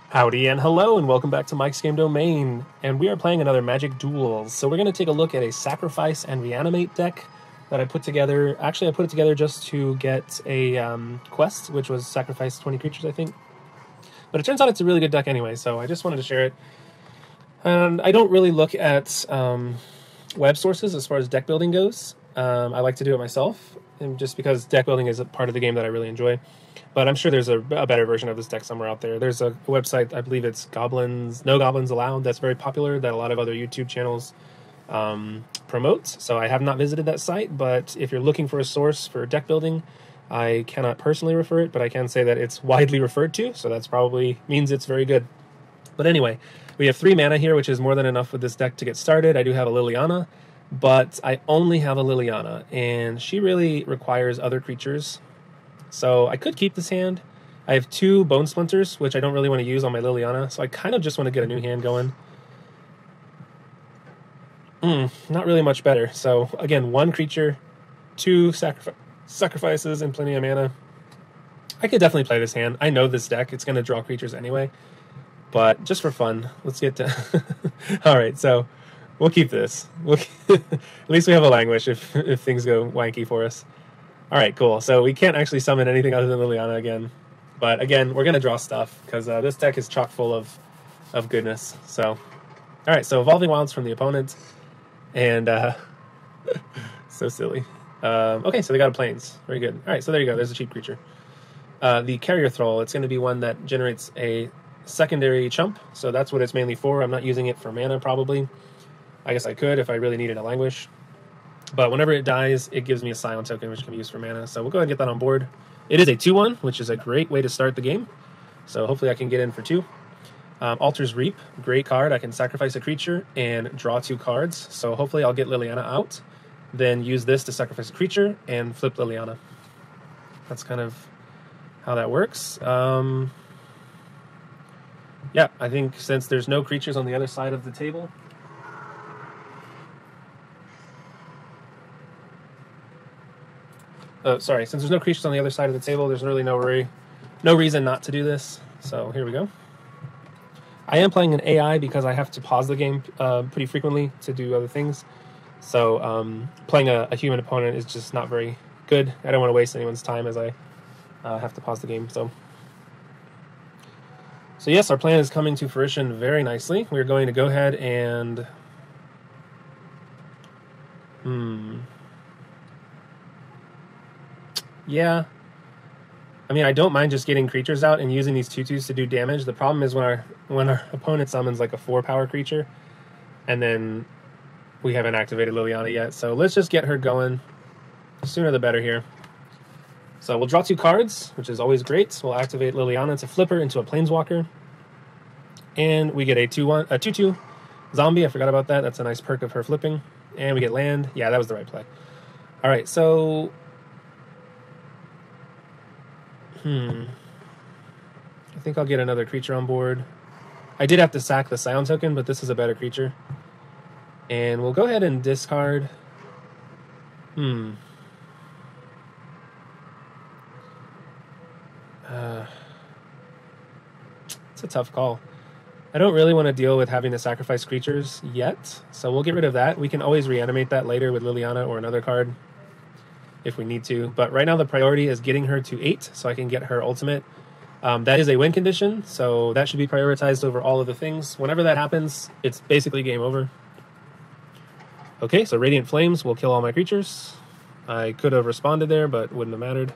Howdy and hello and welcome back to Mike's Game Domain, and we are playing another Magic Duels. So we're going to take a look at a Sacrifice and Reanimate deck that I put together. Actually, I put it together just to get a quest, which was Sacrifice 20 creatures, I think. But it turns out it's a really good deck anyway, so I just wanted to share it. And I don't really look at web sources as far as deck building goes. I like to do it myself, and just because deck building is a part of the game that I really enjoy. But I'm sure there's a better version of this deck somewhere out there. There's a website, I believe it's No Goblins Allowed, that's very popular, that a lot of other YouTube channels promote. So I have not visited that site, but if you're looking for a source for deck building, I cannot personally refer it, but I can say that it's widely referred to, so that's probably means it's very good. But anyway, we have 3 mana here, which is more than enough with this deck to get started. I do have a Liliana, but I only have a Liliana, and she really requires other creatures. So I could keep this hand. I have 2 Bone Splinters, which I don't really want to use on my Liliana, so I kind of just want to get a new hand going. Not really much better. So again, 1 creature, 2 sacrifices, and plenty of mana. I could definitely play this hand. I know this deck. It's going to draw creatures anyway. But just for fun, let's get to... Alright, so we'll keep this. At least we have a Languish if things go wanky for us. Alright, cool. So we can't actually summon anything other than Liliana again. But again, we're going to draw stuff, because this deck is chock full of goodness. So, alright, so Evolving Wilds from the opponent. And, so silly. Okay, so they got a Plains. Very good. Alright, so there you go. There's a cheap creature. The Carrier Thrall, it's going to be one that generates a secondary chump. So that's what it's mainly for. I'm not using it for mana, probably. I guess I could if I really needed a Languish. But whenever it dies, it gives me a Silent Token, which can be used for mana. So we'll go ahead and get that on board. It is a 2/1, which is a great way to start the game. So hopefully I can get in for 2. Altar's Reap, great card. I can sacrifice a creature and draw 2 cards. So hopefully I'll get Liliana out, then use this to sacrifice a creature and flip Liliana. That's kind of how that works. Yeah, I think since there's no creatures on the other side of the table... since there's no creatures on the other side of the table, there's really no reason not to do this. So here we go. I am playing an AI because I have to pause the game pretty frequently to do other things. So playing a human opponent is just not very good. I don't want to waste anyone's time as I have to pause the game. So yes, our plan is coming to fruition very nicely. We're going to go ahead and... Yeah, I mean, I don't mind just getting creatures out and using these 2/2s to do damage. The problem is when our opponent summons like a 4-power creature, and then we haven't activated Liliana yet. So let's just get her going. The sooner the better here. So we'll draw 2 cards, which is always great. We'll activate Liliana to flip her into a Planeswalker, and we get a 2/2 zombie. I forgot about that. That's a nice perk of her flipping. And we get land. Yeah, that was the right play. All right, so... I think I'll get another creature on board. I did have to sack the Silent Token, but this is a better creature. And we'll go ahead and discard... It's a tough call. I don't really want to deal with having to sacrifice creatures yet, so we'll get rid of that. We can always reanimate that later with Liliana or another card if we need to. But right now the priority is getting her to 8 so I can get her ultimate. That is a win condition, so that should be prioritized over all of the things. Whenever that happens, it's basically game over. Okay, so Radiant Flames will kill all my creatures. I could have responded there, but wouldn't have mattered.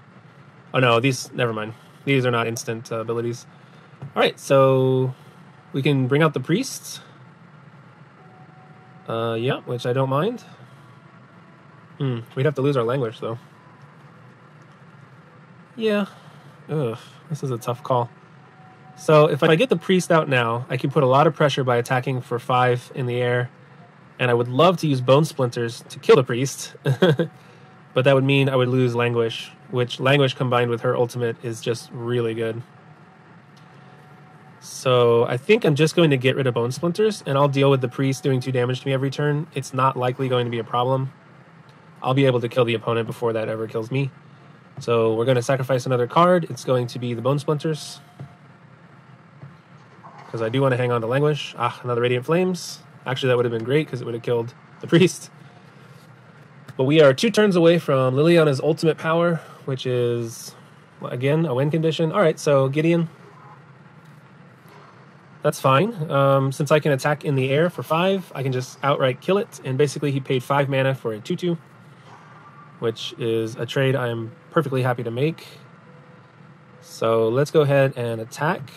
Oh no, never mind. These are not instant abilities. Alright, so we can bring out the Priests. Yeah, which I don't mind. We'd have to lose our Languish, though. Yeah. Ugh, this is a tough call. So if I get the Priest out now, I can put a lot of pressure by attacking for 5 in the air. And I would love to use Bone Splinters to kill the Priest. But that would mean I would lose Languish, which Languish combined with her ultimate is just really good. So I think I'm just going to get rid of Bone Splinters, and I'll deal with the Priest doing 2 damage to me every turn. It's not likely going to be a problem. I'll be able to kill the opponent before that ever kills me. So we're going to sacrifice another card. It's going to be the Bone Splinters. because I do want to hang on to Languish. Ah, another Radiant Flames. Actually, that would have been great because it would have killed the priest. But we are 2 turns away from Liliana's ultimate power, which is, well, again, a win condition. All right, so Gideon. That's fine. Since I can attack in the air for 5, I can just outright kill it. And basically, he paid 5 mana for a 2/2, which is a trade I am perfectly happy to make. So let's go ahead and attack.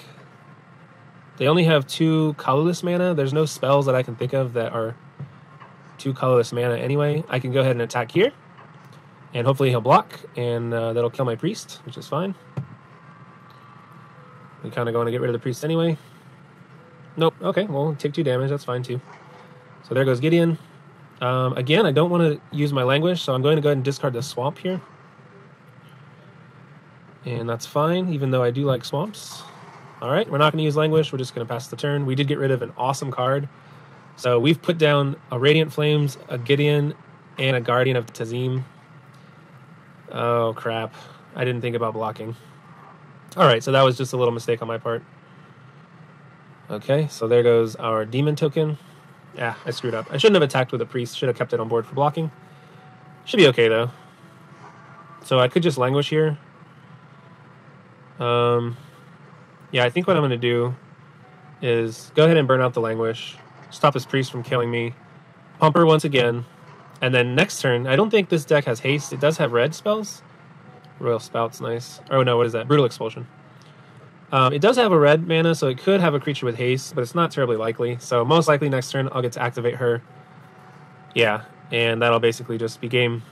They only have 2 colorless mana. There's no spells that I can think of that are 2 colorless mana anyway. I can go ahead and attack here. And hopefully he'll block, and that'll kill my priest, which is fine. We kind of going to get rid of the priest anyway. Nope. Okay, well, take 2 damage. That's fine, too. So there goes Gideon. Again, I don't want to use my Languish, so I'm going to go ahead and discard the Swamp here. And that's fine, even though I do like swamps. All right, we're not going to use Languish. We're just going to pass the turn. We did get rid of an awesome card. So we've put down a Radiant Flames, a Gideon, and a Guardian of Tazim. Oh, crap. I didn't think about blocking. All right, so that was just a little mistake on my part. Okay, so there goes our Demon token. Yeah, I screwed up. I shouldn't have attacked with a Priest. Should have kept it on board for blocking. Should be okay, though. So I could just Languish here. Yeah, I think what I'm going to do is go ahead and burn out the Languish, stop this Priest from killing me, pump her once again, and then next turn, I don't think this deck has haste. It does have red spells. Royal Spout's nice. Oh no, what is that? Brutal Expulsion. It does have a red mana, so it could have a creature with haste, but it's not terribly likely. So most likely next turn, I'll get to activate her. Yeah, and that'll basically just be game.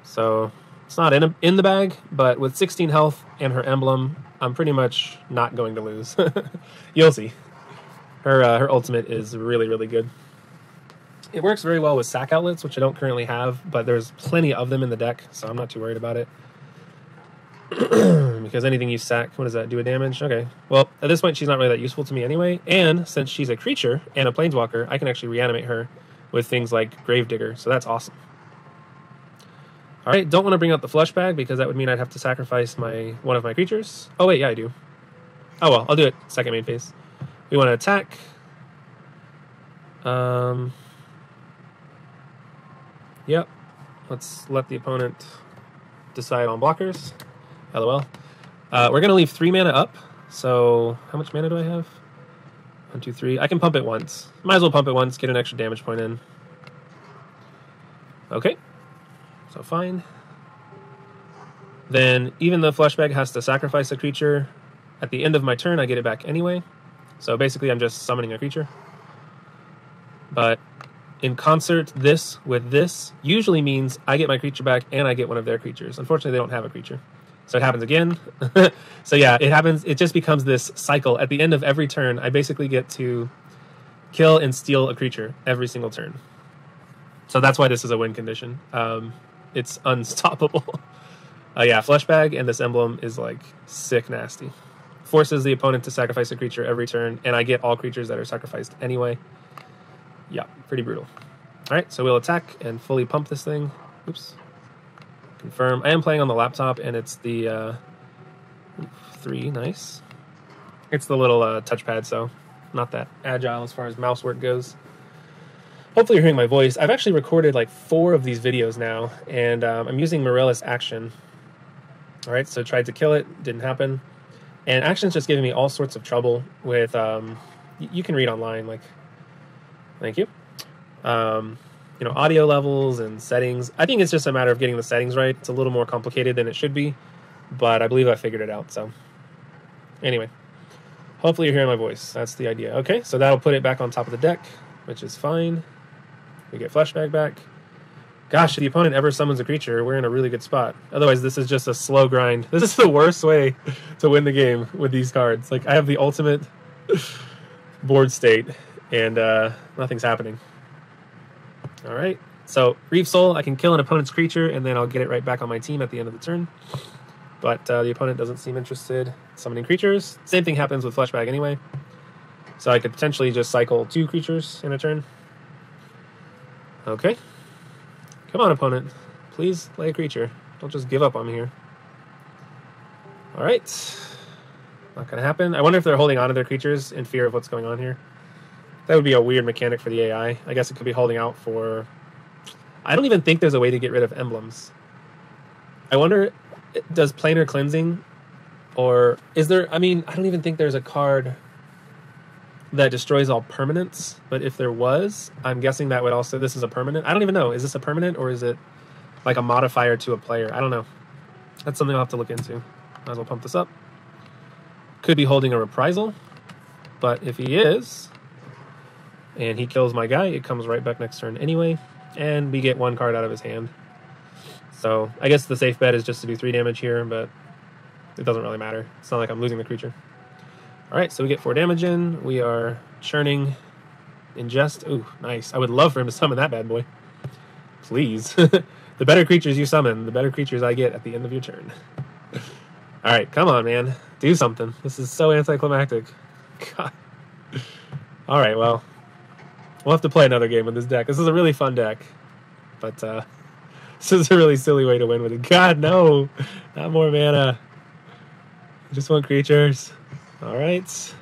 So it's not in the bag, but with 16 health and her emblem, I'm pretty much not going to lose. You'll see. Her ultimate is really, really good. It works very well with sack outlets, which I don't currently have, but there's plenty of them in the deck, so I'm not too worried about it. Because anything you sack, what does that do? A damage? Okay. Well, at this point, she's not really that useful to me anyway, and since she's a creature and a planeswalker, I can actually reanimate her with things like Gravedigger, so that's awesome. All right, don't want to bring out the flush bag because that would mean I'd have to sacrifice one of my creatures. Oh wait, yeah, I do. Oh well, I'll do it second main phase. We want to attack. Yep. Let's let the opponent decide on blockers. LOL. We're gonna leave 3 mana up. So how much mana do I have? 1, 2, 3. I can pump it once. Might as well pump it once. Get an extra damage point in. Okay. So fine. Then, even though Fleshbag has to sacrifice a creature, at the end of my turn, I get it back anyway. So basically, I'm just summoning a creature. But in concert, this with this usually means I get my creature back and I get one of their creatures. Unfortunately, they don't have a creature. So it happens again. So yeah, it happens. It just becomes this cycle. At the end of every turn, I basically get to kill and steal a creature every single turn. So that's why this is a win condition. It's unstoppable. Yeah, Fleshbag and this emblem is like sick nasty. Forces the opponent to sacrifice a creature every turn, and I get all creatures that are sacrificed anyway. Yeah, pretty brutal. All right, so we'll attack and fully pump this thing. Oops. Confirm. I am playing on the laptop, and it's the 3. Nice. It's the little touchpad, so not that agile as far as mouse work goes. Hopefully you're hearing my voice. I've actually recorded like 4 of these videos now, and I'm using Morellis Action. All right, so tried to kill it, didn't happen. And Action's just giving me all sorts of trouble with, you can read online, like, thank you. You know, audio levels and settings. I think it's just a matter of getting the settings right. It's a little more complicated than it should be, but I believe I figured it out, so. Anyway, hopefully you're hearing my voice. That's the idea. Okay, so that'll put it back on top of the deck, which is fine. We get Fleshbag back. Gosh, if the opponent ever summons a creature, we're in a really good spot. Otherwise, this is just a slow grind. This is the worst way to win the game with these cards. Like, I have the ultimate board state, and nothing's happening. All right. So, Reef Soul, I can kill an opponent's creature, and then I'll get it right back on my team at the end of the turn. But the opponent doesn't seem interested in summoning creatures. Same thing happens with Fleshbag anyway. So I could potentially just cycle 2 creatures in a turn. Okay. Come on, opponent. Please play a creature. Don't just give up on me here. Alright. Not going to happen. I wonder if they're holding on to their creatures in fear of what's going on here. That would be a weird mechanic for the AI. I guess it could be holding out for... I don't even think there's a way to get rid of emblems. I wonder, does planar cleansing... Or is there... I mean, I don't even think there's a card that destroys all permanents. But if there was, I'm guessing that would also... This is a permanent. I don't even know. Is this a permanent or is it like a modifier to a player? I don't know. That's something I'll have to look into. Might as well pump this up. Could be holding a reprisal. But if he is... and he kills my guy, it comes right back next turn anyway. And we get one card out of his hand. So I guess the safe bet is just to do 3 damage here, but it doesn't really matter. It's not like I'm losing the creature. Alright, so we get 4 damage in. We are churning ingest. Ooh, nice. I would love for him to summon that bad boy. Please. The better creatures you summon, the better creatures I get at the end of your turn. Alright, come on, man. Do something. This is so anticlimactic. God. Alright, well. We'll have to play another game with this deck. This is a really fun deck. But, this is a really silly way to win with it. God, no! Not more mana. I just want creatures. Alright.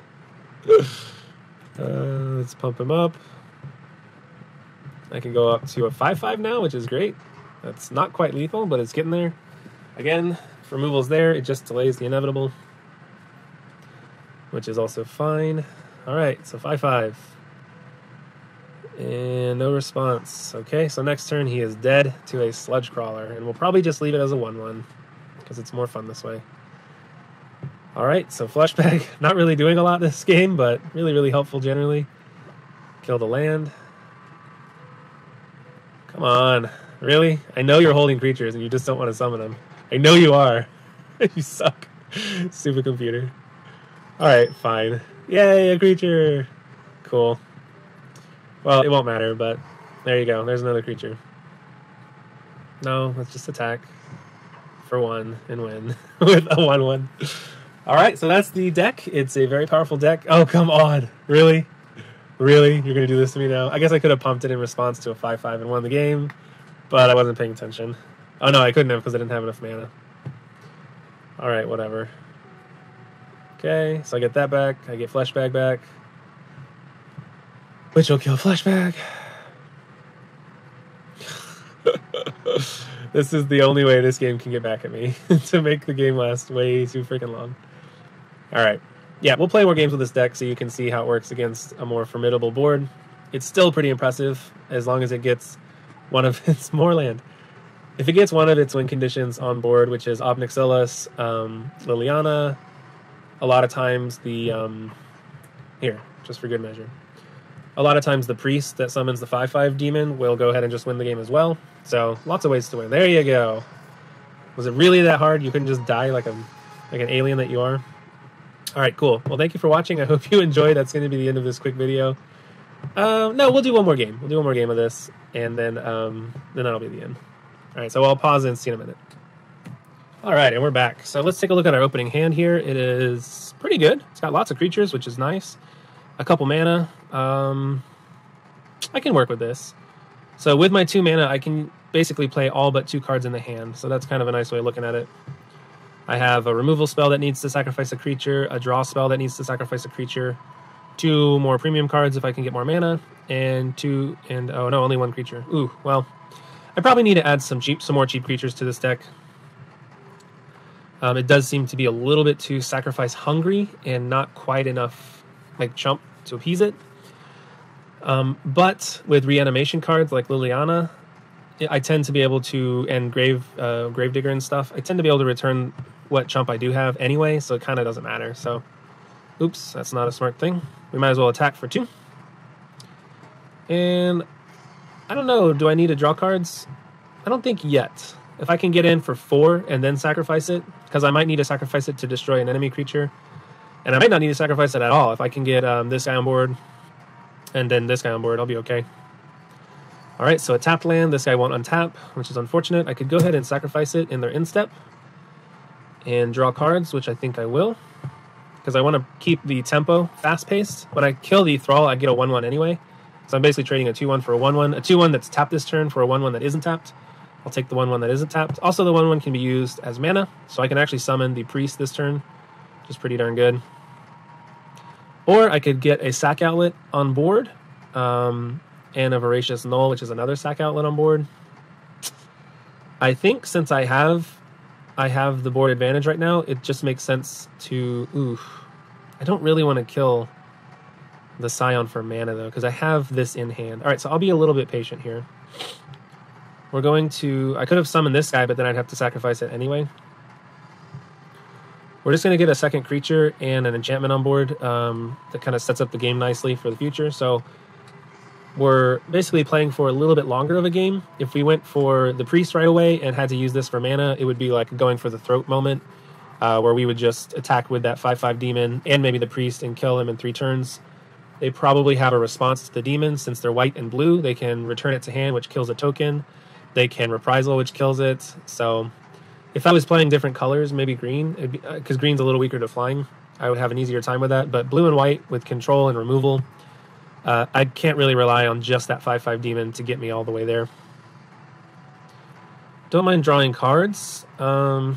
Let's pump him up. I can go up to a 5/5 now, which is great. That's not quite lethal, but it's getting there. Again, if removal's there, it just delays the inevitable. Which is also fine. Alright, so 5/5. And no response. Okay, so next turn he is dead to a Sludge Crawler. And we'll probably just leave it as a 1/1. Because it's more fun this way. Alright, so Fleshbag. Not really doing a lot this game, but really, really helpful generally. Kill the land. Come on. Really? I know you're holding creatures and you just don't want to summon them. I know you are. You suck. Stupid computer. Alright, fine. Yay, a creature! Cool. Well, it won't matter, but there you go. There's another creature. No, let's just attack for 1 and win with a 1/1. Alright, so that's the deck. It's a very powerful deck. Oh, come on. Really? Really? You're going to do this to me now? I guess I could have pumped it in response to a 5/5 and won the game, but I wasn't paying attention. Oh, no, I couldn't have because I didn't have enough mana. Alright, whatever. Okay, so I get that back. I get Fleshbag back. Which will kill Fleshbag. This is the only way this game can get back at me. To make the game last way too freaking long. Alright. Yeah, we'll play more games with this deck so you can see how it works against a more formidable board. It's still pretty impressive as long as it gets one of its more land. If it gets one of its win conditions on board, which is Ob Nixilis, Liliana, a lot of times the... here, just for good measure. A lot of times the priest that summons the 5/5 demon will go ahead and just win the game as well. So, lots of ways to win. There you go. Was it really that hard? You couldn't just die like an alien that you are? Alright, cool. Well, thank you for watching. I hope you enjoyed. That's going to be the end of this quick video. No, we'll do one more game. We'll do one more game of this, and then that'll be the end. Alright, so I'll pause and see you in a minute. Alright, and we're back. So let's take a look at our opening hand here. It is pretty good. It's got lots of creatures, which is nice. A couple mana. I can work with this. So with my 2 mana, I can basically play all but 2 cards in the hand. So that's kind of a nice way of looking at it. I have a removal spell that needs to sacrifice a creature, a draw spell that needs to sacrifice a creature, 2 more premium cards if I can get more mana, and oh no, only 1 creature. Ooh, well, I probably need to add some more cheap creatures to this deck. It does seem to be a little bit too sacrifice hungry and not quite enough like chump to appease it. But with reanimation cards like Liliana, I tend to be able to, and Gravedigger and stuff, I tend to be able to return what chump I do have anyway, so it kind of doesn't matter. So, oops, that's not a smart thing. We might as well attack for 2. And I don't know, do I need to draw cards? I don't think yet. If I can get in for 4 and then sacrifice it, because I might need to sacrifice it to destroy an enemy creature, and I might not need to sacrifice it at all. If I can get this guy on board and then this guy on board, I'll be okay. Alright, so a tapped land. This guy won't untap, which is unfortunate. I could go ahead and sacrifice it in their instep and draw cards, which I think I will, because I want to keep the tempo fast-paced. When I kill the Thrall, I get a 1/1 anyway. So I'm basically trading a 2/1 for a 1/1. A 2/1 that's tapped this turn for a 1/1 that isn't tapped. I'll take the 1/1 that isn't tapped. Also, the 1/1 can be used as mana, so I can actually summon the Priest this turn, which is pretty darn good. Or I could get a sack outlet on board, and a Voracious Null, which is another sack outlet on board. I think since I have the board advantage right now, it just makes sense to... I don't really want to kill the Scion for mana, though, because I have this in hand. All right, so I'll be a little bit patient here. We're going to... I could have summoned this guy, but then I'd have to sacrifice it anyway. We're just going to get a second creature and an enchantment on board that kind of sets up the game nicely for the future. So we're basically playing for a little bit longer of a game. If we went for the Priest right away and had to use this for mana, it would be like going for the Throat moment, where we would just attack with that 5/5 demon and maybe the Priest and kill him in 3 turns. They probably have a response to the demon. Since they're white and blue, they can return it to hand, which kills a token. They can reprisal, which kills it. So if I was playing different colors, maybe green, because green's a little weaker to flying, I would have an easier time with that. But blue and white with control and removal, I can't really rely on just that 5/5 demon to get me all the way there. Don't mind drawing cards. So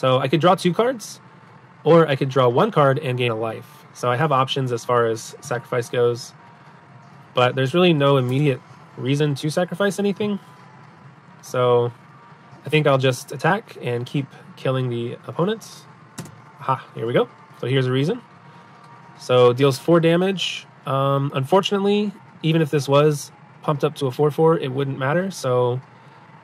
I could draw 2 cards, or I could draw 1 card and gain a life. So I have options as far as sacrifice goes, but there's really no immediate reason to sacrifice anything. So I think I'll just attack and keep killing the opponents. Aha, here we go. So here's a reason. So deals 4 damage. Unfortunately, even if this was pumped up to a 4/4, it wouldn't matter. So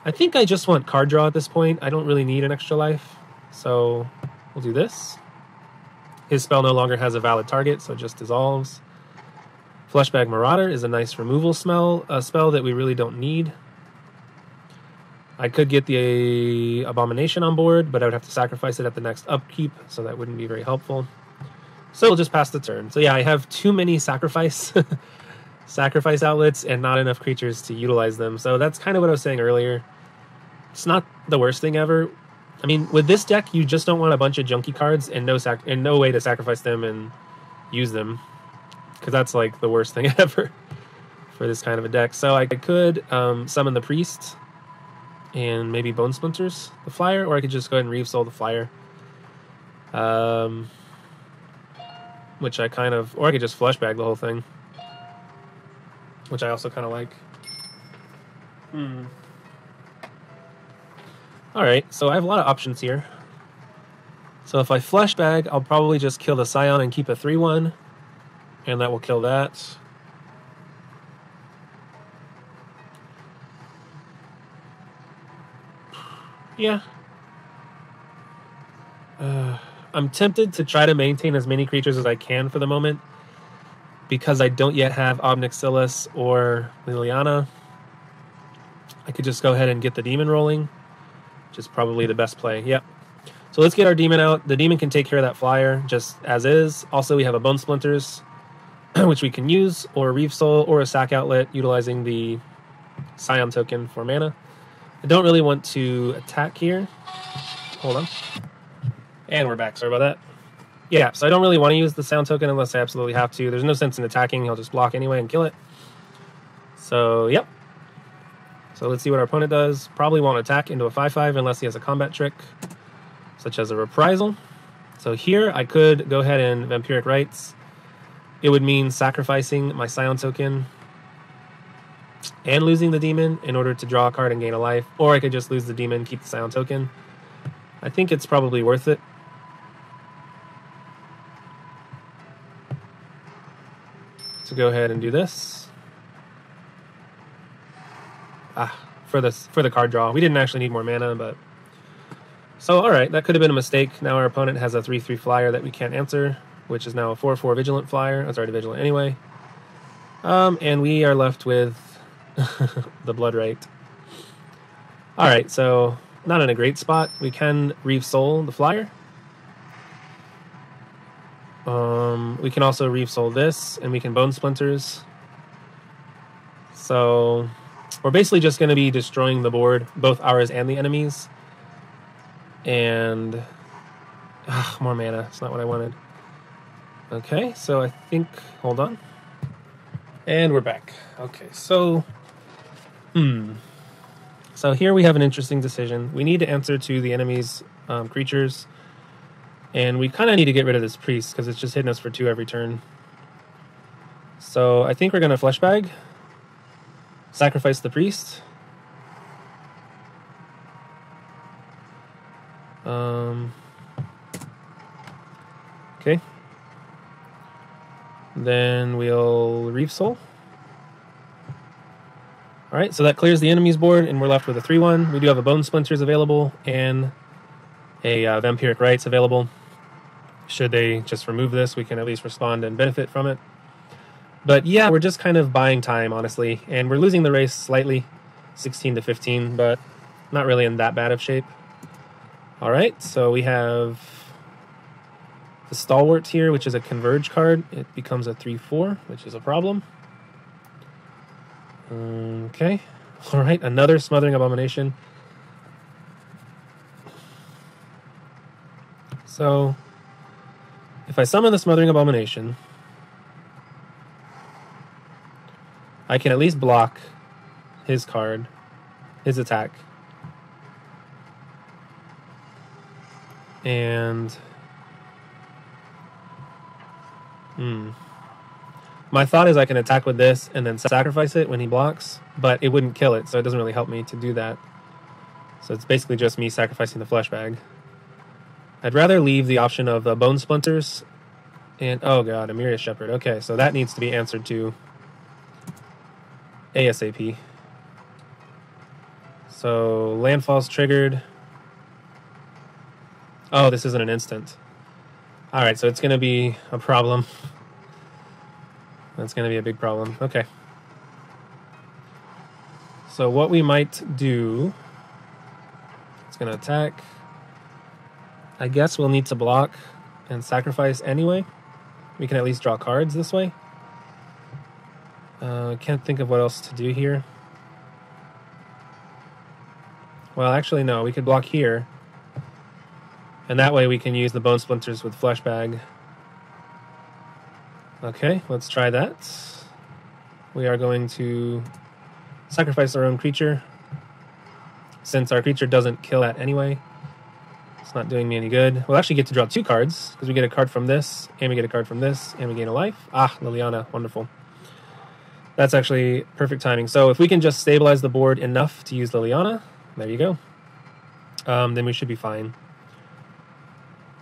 I think I just want card draw at this point. I don't really need an extra life. So we'll do this. His spell no longer has a valid target, so it just dissolves. Fleshbag Marauder is a nice removal spell that we really don't need. I could get the Abomination on board, but I would have to sacrifice it at the next upkeep, so that wouldn't be very helpful. So we'll just pass the turn. So yeah, I have too many sacrifice outlets and not enough creatures to utilize them. So that's kind of what I was saying earlier. It's not the worst thing ever. I mean, with this deck, you just don't want a bunch of junky cards and no way to sacrifice them and use them, because that's like the worst thing ever for this kind of a deck. So I could summon the Priest and maybe Bone Splinters the flyer, or I could just go ahead and Reave Soul the flyer. Which I kind of... Or I could just Fleshbag the whole thing, which I also kind of like. Alright, so I have a lot of options here. So if I Fleshbag, I'll probably just kill the Scion and keep a 3/1, and that will kill that. Yeah. I'm tempted to try to maintain as many creatures as I can for the moment, because I don't yet have Obnixilis or Liliana. I could just go ahead and get the demon rolling, which is probably the best play. Yep. So let's get our demon out. The demon can take care of that flyer just as is. Also, we have a Bone Splinters, which we can use, or a Reave Soul, or a sack outlet, utilizing the Scion token for mana. I don't really want to attack here. Hold on. And we're back. Sorry about that. Yeah, so I don't really want to use the Scion token unless I absolutely have to. There's no sense in attacking. He'll just block anyway and kill it. So, yep. So let's see what our opponent does. Probably won't attack into a 5/5 unless he has a combat trick, such as a reprisal. So here I could go ahead and Vampiric Rites. It would mean sacrificing my Scion token and losing the demon in order to draw a card and gain a life. Or I could just lose the demon, keep the Scion token. I think it's probably worth it. So go ahead and do this. For the card draw. We didn't actually need more mana, but... So, alright, that could have been a mistake. Now our opponent has a 3/3 flyer that we can't answer, which is now a 4/4 Vigilant flyer. It's already Vigilant anyway. And we are left with the Blood Rite. Alright, so not in a great spot. We can Reave Soul the flyer. We can also Reave Soul this, and we can Bone Splinters. So we're basically just going to be destroying the board, both ours and the enemies. And more mana. It's not what I wanted. Okay, so I think... Hold on. And we're back. Okay, so... So here we have an interesting decision. We need to answer to the enemy's creatures. And we kind of need to get rid of this priest because it's just hitting us for 2 every turn. So I think we're going to flesh bag, sacrifice the priest. Okay. Then we'll Reef Soul. Alright, so that clears the enemy's board, and we're left with a 3-1. We do have a Bone Splinters available, and a Vampiric Rites available. Should they just remove this, we can at least respond and benefit from it. But yeah, we're just kind of buying time, honestly, and we're losing the race slightly, 16 to 15, but not really in that bad of shape. Alright, so we have the Stalwart here, which is a Converge card. It becomes a 3-4, which is a problem. Okay. Alright, another Smothering Abomination. So, if I summon the Smothering Abomination, I can at least block his card, his attack. And my thought is I can attack with this and then sacrifice it when he blocks, but it wouldn't kill it, so it doesn't really help me to do that. So it's basically just me sacrificing the flesh bag. I'd rather leave the option of Bone Splinters and, oh god, Emiria Shepherd. Okay, so that needs to be answered to ASAP. So landfall's triggered. Oh, this isn't an instant. Alright, so it's going to be a problem. That's going to be a big problem. Okay. So what we might do... It's going to attack. I guess we'll need to block and sacrifice anyway. We can at least draw cards this way. Can't think of what else to do here. Well, actually, no. We could block here. And that way we can use the Bone Splinters with Flesh Bag. Okay, let's try that. We are going to sacrifice our own creature. Since our creature doesn't kill that anyway, it's not doing me any good. We'll actually get to draw 2 cards, because we get a card from this, and we get a card from this, and we gain a life. Ah, Liliana, wonderful. That's actually perfect timing. So if we can just stabilize the board enough to use Liliana, there you go. Then we should be fine.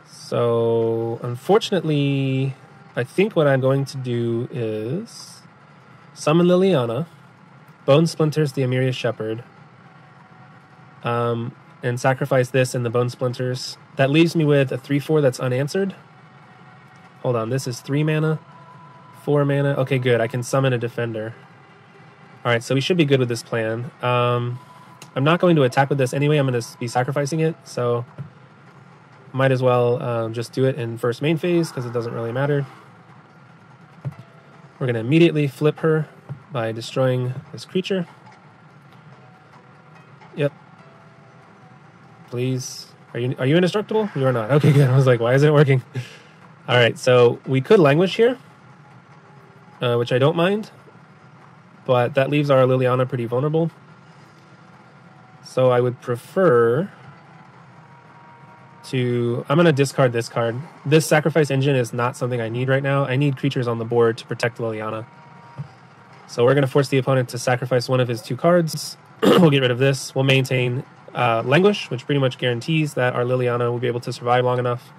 So, unfortunately, I think what I'm going to do is summon Liliana, Bone Splinters the Emiria Shepherd, and sacrifice this and the Bone Splinters. That leaves me with a 3-4 that's unanswered. Hold on, this is 3 mana, 4 mana. Okay, good, I can summon a Defender. Alright, so we should be good with this plan. I'm not going to attack with this anyway, I'm going to be sacrificing it, so... Might as well just do it in first main phase, because it doesn't really matter. We're going to immediately flip her by destroying this creature. Yep. Please. Are you indestructible? You are not. Okay, good. I was like, why isn't it working? Alright, so we could Languish here, which I don't mind. But that leaves our Liliana pretty vulnerable. So I would prefer... I'm going to discard this card. This Sacrifice Engine is not something I need right now. I need creatures on the board to protect Liliana. So we're going to force the opponent to sacrifice one of his 2 cards. We'll get rid of this. We'll maintain Languish, which pretty much guarantees that our Liliana will be able to survive long enough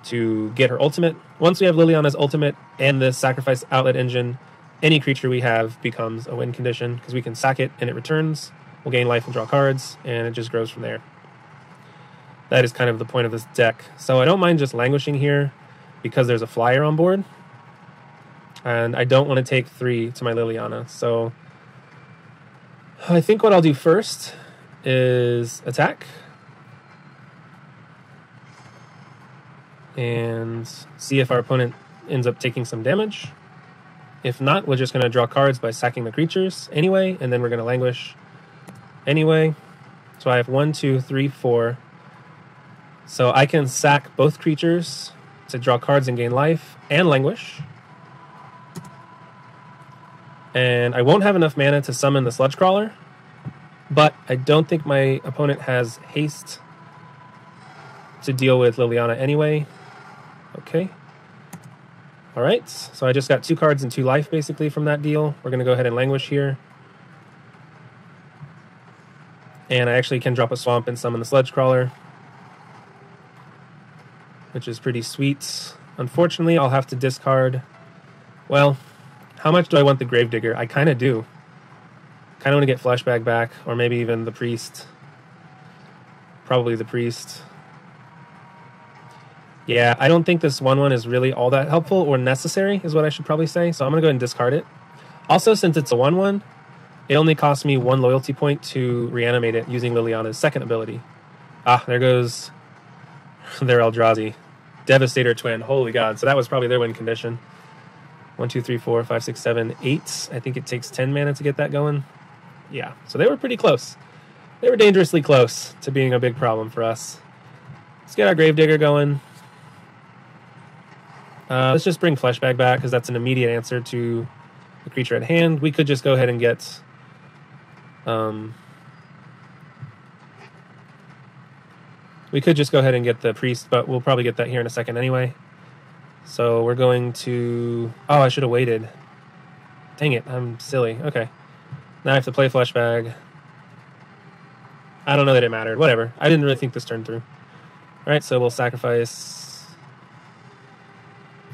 to get her ultimate. Once we have Liliana's ultimate and the Sacrifice Outlet Engine, any creature we have becomes a win condition, because we can sack it and it returns. We'll gain life and draw cards, and it just grows from there. That is kind of the point of this deck. So I don't mind just languishing here because there's a flyer on board. And I don't want to take 3 to my Liliana. So I think what I'll do first is attack. And see if our opponent ends up taking some damage. If not, we're just going to draw cards by sacking the creatures anyway. And then we're going to languish anyway. So I have 1, 2, 3, 4... So I can sack both creatures to draw cards and gain life, and languish. And I won't have enough mana to summon the Sludge Crawler, but I don't think my opponent has haste to deal with Liliana anyway. Okay. All right, so I just got 2 cards and 2 life basically from that deal. We're going to go ahead and languish here. And I actually can drop a swamp and summon the Sledge Crawler, which is pretty sweet. Unfortunately, I'll have to discard. Well, how much do I want the Gravedigger? I kind of do. Kind of want to get Fleshbag back, or maybe even the Priest. Probably the Priest. Yeah, I don't think this 1/1 is really all that helpful or necessary, is what I should probably say. So I'm going to go ahead and discard it. Also, since it's a 1/1, it only costs me 1 loyalty point to reanimate it using Liliana's second ability. Ah, there goes their Eldrazi. Devastator Twin. Holy God. So that was probably their win condition. 1, 2, 3, 4, 5, 6, 7, 8. I think it takes 10 mana to get that going. Yeah, so they were pretty close. They were dangerously close to being a big problem for us. Let's get our Gravedigger going. Let's just bring Fleshbag back, because that's an immediate answer to the creature at hand. We could just go ahead and get... we could just go ahead and get the Priest, but we'll probably get that here in a second anyway. So we're going to... Oh, I should have waited. Dang it, I'm silly. Okay. Now I have to play Fleshbag. I don't know that it mattered. Whatever. I didn't really think this turn through. Alright, so we'll sacrifice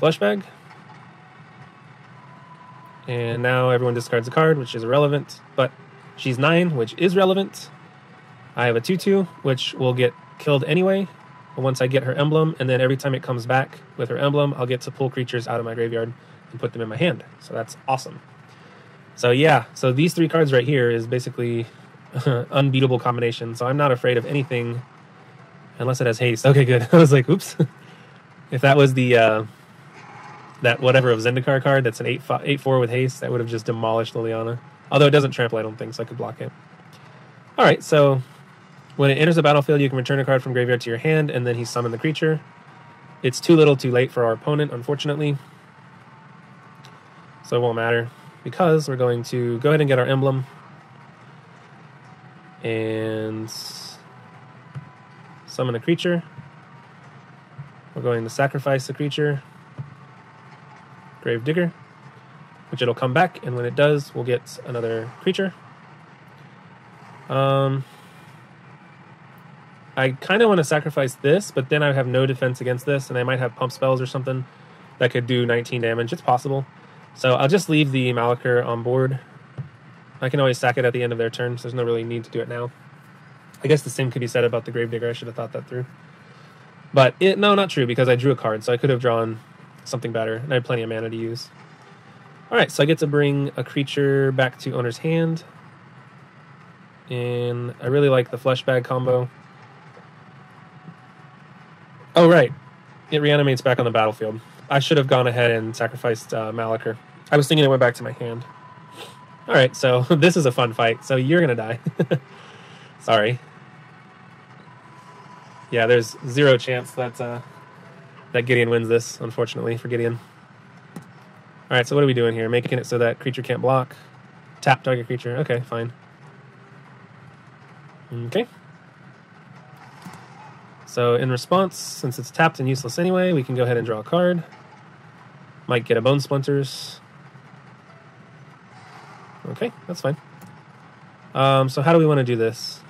Fleshbag. And now everyone discards a card, which is irrelevant. But she's 9, which is relevant. I have a 2/2, which will get killed anyway once I get her emblem, and then every time it comes back with her emblem, I'll get to pull creatures out of my graveyard and put them in my hand. So that's awesome. So yeah, so these 3 cards right here is basically unbeatable combination. So I'm not afraid of anything unless it has haste. Okay, good. I was like, oops. If that was the that whatever of Zendikar card that's an 8/4 with haste, that would have just demolished Liliana. Although it doesn't trample, I don't think, so I could block it. All right, so when it enters the battlefield, you can return a card from graveyard to your hand, and then he summon the creature. It's too little too late for our opponent, unfortunately. So it won't matter, because we're going to go ahead and get our emblem. And summon a creature. We're going to sacrifice the creature. Gravedigger. Which it'll come back, and when it does, we'll get another creature. I kind of want to sacrifice this, but then I have no defense against this, and I might have pump spells or something that could do 19 damage. It's possible. So I'll just leave the Malakir on board. I can always sack it at the end of their turn, so there's no really need to do it now. I guess the same could be said about the Gravedigger. I should have thought that through. But no, not true, because I drew a card, so I could have drawn something better, and I had plenty of mana to use. Alright, so I get to bring a creature back to owner's hand. And I really like the Fleshbag combo. Oh, right. It reanimates back on the battlefield. I should have gone ahead and sacrificed Malakir. I was thinking it went back to my hand. Alright, so this is a fun fight. So you're going to die. Sorry. Yeah, there's 0 chance that that Gideon wins this, unfortunately, for Gideon. Alright, so what are we doing here? Making it so that creature can't block. Tap target creature. Okay, fine. Okay. So in response, since it's tapped and useless anyway, we can go ahead and draw a card. Might get a Bone Splinters. Okay, that's fine. So how do we want to do this?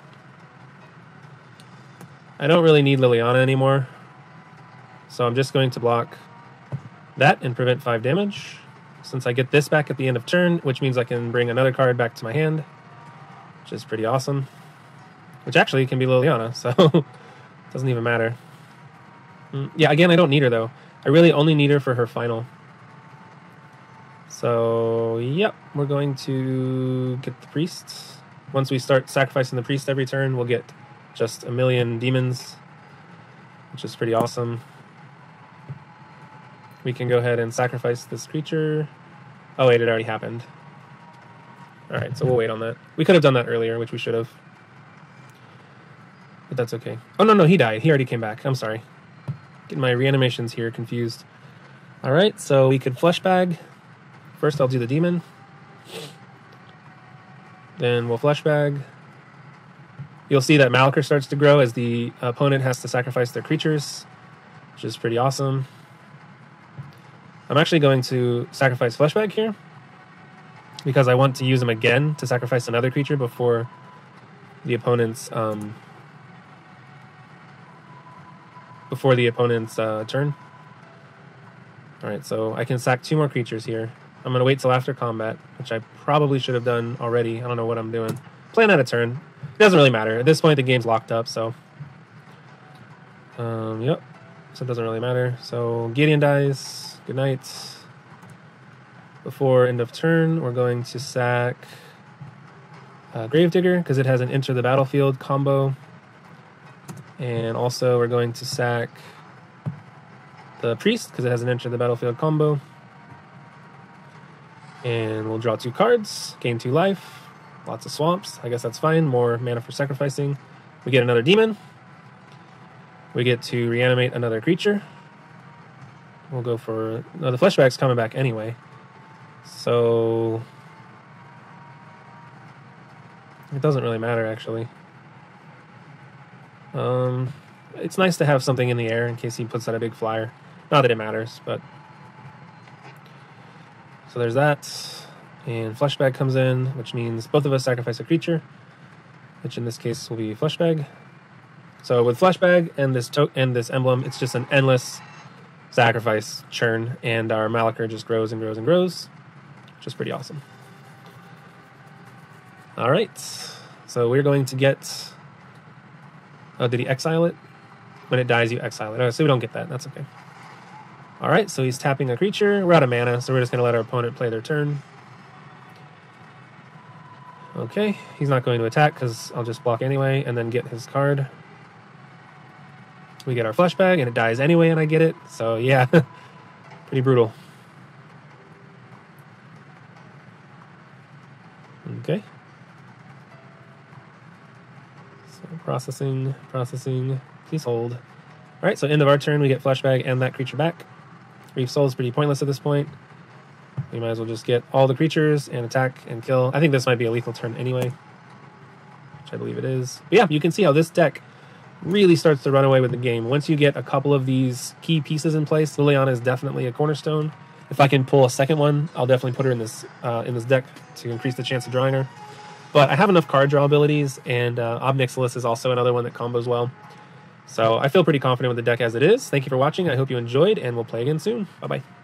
I don't really need Liliana anymore. So I'm just going to block that and prevent 5 damage. Since I get this back at the end of turn, which means I can bring another card back to my hand, which is pretty awesome. Which actually can be Liliana, so it doesn't even matter. Yeah, again, I don't need her, though. I really only need her for her final. So, yep, we're going to get the Priest. Once we start sacrificing the Priest every turn, we'll get just a million demons, which is pretty awesome. We can go ahead and sacrifice this creature. Oh, wait, it already happened. Alright, so we'll wait on that. We could have done that earlier, which we should have. But that's okay. Oh, no, he died. He already came back. I'm sorry. Getting my reanimations here confused. Alright, so we could Fleshbag. First, I'll do the demon. Then we'll Fleshbag. You'll see that Malakir starts to grow as the opponent has to sacrifice their creatures, which is pretty awesome. I'm actually going to sacrifice Fleshbag here because I want to use him again to sacrifice another creature before the opponent's turn. Alright, so I can sack 2 more creatures here. I'm going to wait till after combat, which I probably should have done already. I don't know what I'm doing. Playing out a turn. It doesn't really matter. At this point, the game's locked up, so... yep. So it doesn't really matter. So Gideon dies. Good night. Before end of turn, we're going to sack Gravedigger, because it has an enter the battlefield combo. And also we're going to sack the Priest, because it has an enter the battlefield combo. And we'll draw 2 cards, gain 2 life, lots of swamps. I guess that's fine. More mana for sacrificing. We get another demon. We get to reanimate another creature. We'll go for... No, the Fleshbag's coming back anyway. So... it doesn't really matter, actually. It's nice to have something in the air in case he puts out a big flyer. Not that it matters, but... So there's that. And Fleshbag comes in, which means both of us sacrifice a creature, which in this case will be Fleshbag. So with Fleshbag and this emblem, it's just an endless sacrifice churn, and our Malachor just grows and grows and grows, which is pretty awesome. All right, so we're going to get... Oh, did he exile it? When it dies, you exile it. Oh, so we don't get that. That's okay. All right, so he's tapping a creature. We're out of mana, so we're just going to let our opponent play their turn. Okay, he's not going to attack because I'll just block anyway and then get his card. We get our Fleshbag, and it dies anyway, and I get it. So, yeah, pretty brutal. Okay. So, processing. Please hold. All right, so end of our turn, we get Fleshbag and that creature back. Reef Soul is pretty pointless at this point. We might as well just get all the creatures and attack and kill. I think this might be a lethal turn anyway, which I believe it is. But yeah, you can see how this deck really starts to run away with the game. Once you get a couple of these key pieces in place, Liliana is definitely a cornerstone. If I can pull a second one, I'll definitely put her in this deck to increase the chance of drawing her. But I have enough card draw abilities, and Ob Nixilis is also another one that combos well. So I feel pretty confident with the deck as it is. Thank you for watching. I hope you enjoyed, and we'll play again soon. Bye-bye.